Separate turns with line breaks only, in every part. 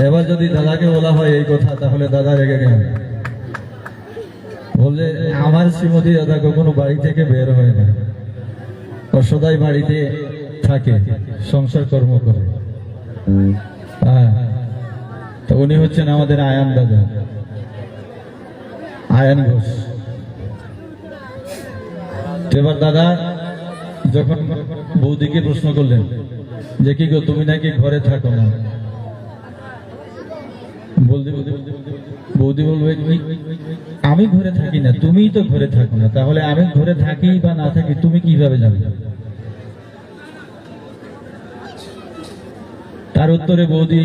এবার যদি দাদাকে বলা হয় এই কথা তাহলে দাদা রেগে গেল, বললে আমার শ্রীমতী দাদা কখনো বাড়ি থেকে বের হয় না, ও সদাই বাড়িতে থাকে, সংসার কর্ম করে। হ্যাঁ, তো উনি হচ্ছেন আমাদের আয়ান দাদা, আয়ান ঘোষ। এবার দাদা যখন বৌদিকে প্রশ্ন করলেন যে কি গো তুমি নাকি ঘরে থাকো না, বৌদি বলবে আমি ঘরে থাকি না, তুমিই তো ঘরে থাকো না, তাহলে আমি ঘরে থাকি বা না থাকি তুমি কিভাবে জানবে? তার উত্তরে বৌদি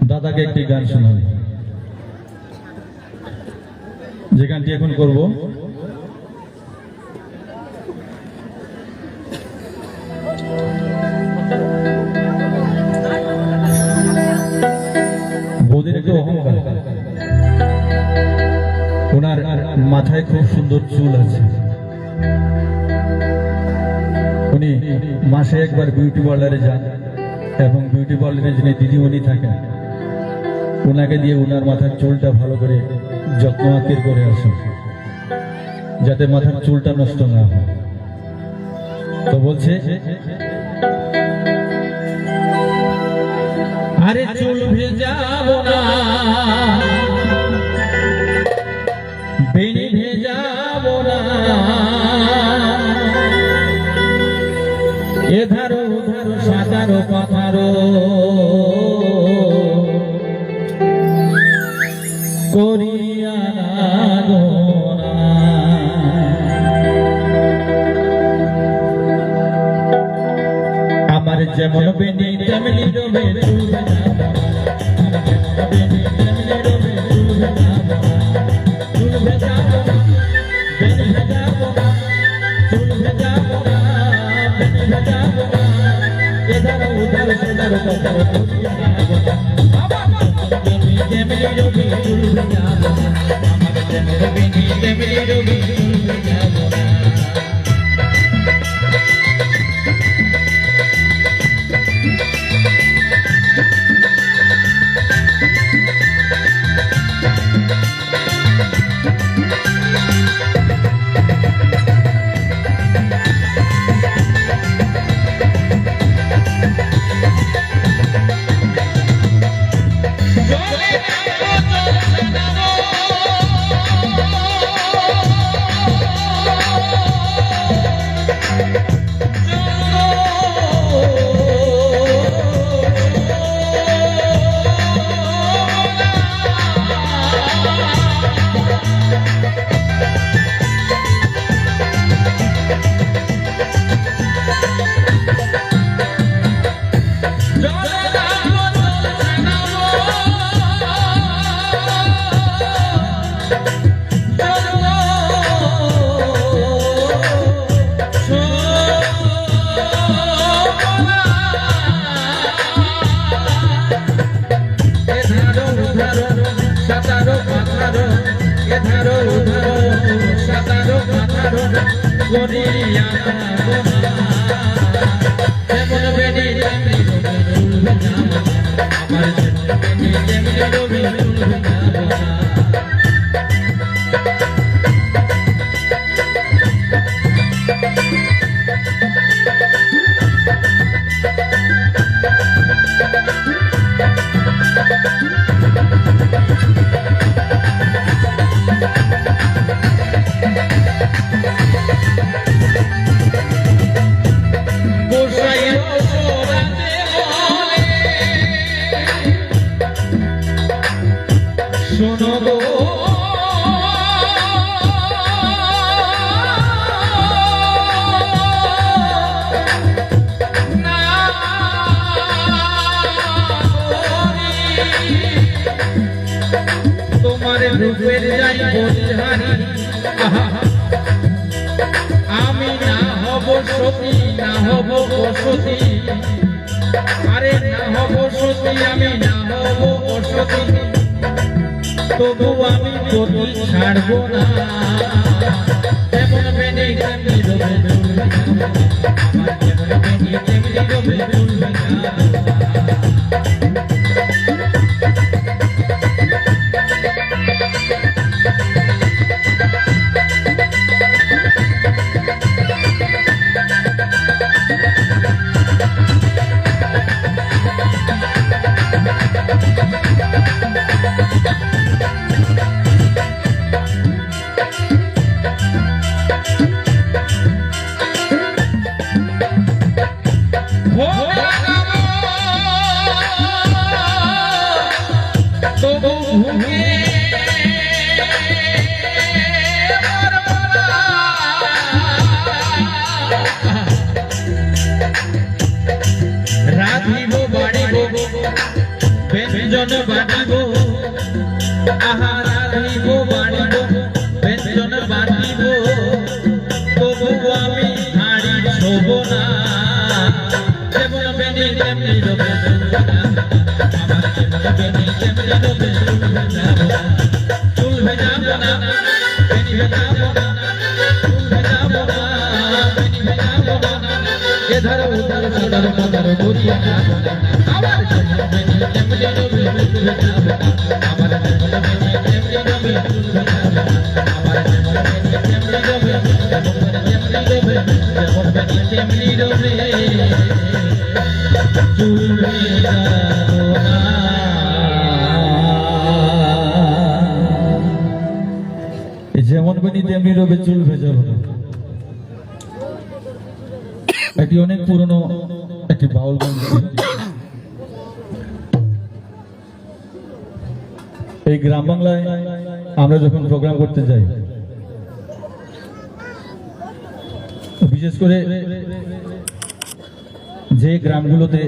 দাদাকে একটি গান শোনাবে, যে গানটি এখন করব। বৌদির একটু অহংকার, ওনার মাথায় খুব সুন্দর চুল আছে, উনি মাসে একবার বিউটি পার্লারে যান এবং বিউটি পার্লারে যিনি দিদিমণি থাকেন ওনাকে দিয়ে ওনার মাথার চুলটা ভালো করে যত্ন আত্মীর করে আসেন, যাতে মাথার চুলটা নষ্ট না হয়। তো বলছে আরে চুল ভেজাবো না, বেনি ভেজাবো না, এধারো ওধারো সাঁতারো পাথারো করিয়া না, আমার যেমন বেনি তেমনি রবে চুল ভেজাবো, বেনি তেমনি রবে চুল ভেজাবো, চুল ভেজাবো না, বেনি ভেজাবো না, চুল ভেজাবো না, বেনি ভেজাবো না, এধারো ওধারো সেধারো পাথারো করিয়া না, বেনি তেমনি রবে চুল ভেজাবো না, আমার যেমন বেনি তেমনি রবে চুল ভেজাবো না। রূপের যাই বলিহারি আমি না হব সতী না হব অসতী আরে না হব সতী আমি না হব অসতী তবু আমি পতি ছাড়ব না যেমন বেনি তেমনি রবে চলবে আমার যেমন বেনি তেমনি রবে চলবে রাধিব বাড়িব ব্যঞ্জন বাড়িব আহা রাধিব বাড়িব ব্যঞ্জন বাড়িব তবু আমি হাড়ি ছোব না যেমন বেনি তেমনি রবে আমার যেমন বেনি তেমনি রবে চুল ভেজাবো না বেনি ভেজাবো না চুল ভেজাবো না বেনি ভেজাবো না এধার উধার সাদার কাদার গড়িয়া যাবো না আমার যেমন বেনি তেমনি রবে চুল ভেজাবো না আমার যেমন বেনি তেমনি রবে চুল ভেজাবো না আমার যেমন বেনি তেমনি রবে যেমন বেনি তেমনি রবে চুল ভেজাবো না যেমন বেনি তেমনি রবে চুল ভেজাবো না একটি অনেক পুরনো একটি বাউল গান এই গ্রাম বাংলায় আমরা যখন প্রোগ্রাম করতে যাই বিশেষ করে যে গ্রামগুলোতে